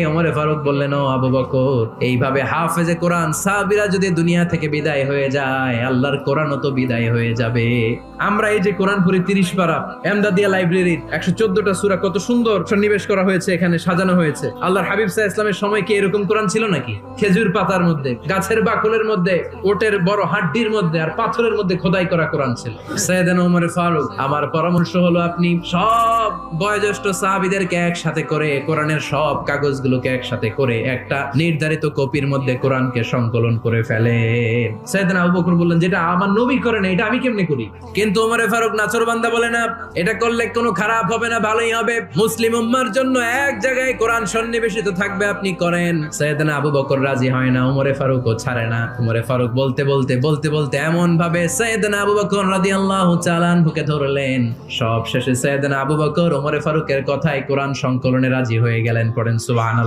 ওমরে ফারুক বললেন, ও আবু বকর, এইভাবে হাফেজে কোরআন সাহাবীরা যদি দুনিয়া থেকে বিদায় হয়ে যায়, আল্লাহর কোরআনও তো বিদায় হয়ে যাবে। আমরা এই যে কোরআন পড়ি 30 পারা, এমদাদিয়া লাইব্রেরির 114টা সূরা, কত সুন্দর সন্নিবেশ করা হয়েছে, এখানে সাজানো হয়েছে। আল্লাহর হাবিব সাল্লাল্লাহু আলাইহি ওয়াসাল্লামের সময় কি এরকম কোরআন ছিল নাকি? খেজুর পাতার মধ্যে, গাছের বাকলের মধ্যে, ওটের বড় হাড্ডির মধ্যে আর পাথরের মধ্যে খোদাই করা কোরআন ছিল। সাইয়েদনা ওমর ফারুক, আমার পরামর্শ হলো আপনি সব বয়োজ্যেষ্ঠ সাহাবীদেরকে একসাথে করে কোরআনের সব কাগজগুলোকে একসাথে করে একটা নির্ধারিত কপির মধ্যে কোরআনকে সংকলন করে ফেলে। সাইয়েদনা আবু বকর বললেন, যেটা আমার নবী করেন এটা আমি কেমনে করি? কিন্তু ওমর ফারুক নাছোড়বান্দা বলে, না, এটা করলে কোনো খারাপ হবে না, ভালোই হবে। মুসলিম উম্মার জন্য এক জায়গায় কোরআন সন্নিবেশিত থাকবে, আপনি করেন। সাইয়েদনা আবু বকর রাজি হয় না, ওমর ফারুকও ছাড়ে না। ওমর ফারুক বলতে বলতে এমন ভাবে সাইয়েদনা আবু বকর রাদিয়াল্লাহু তাআলা আনহুকে ধরলেন, সব শেষে সাইয়েদনা আবু বকর ওমর ফারুকের কথায় কোরআন সংকলনে রাজি হয়ে গেলেন। পড়েন সুবহানাল্লাহ।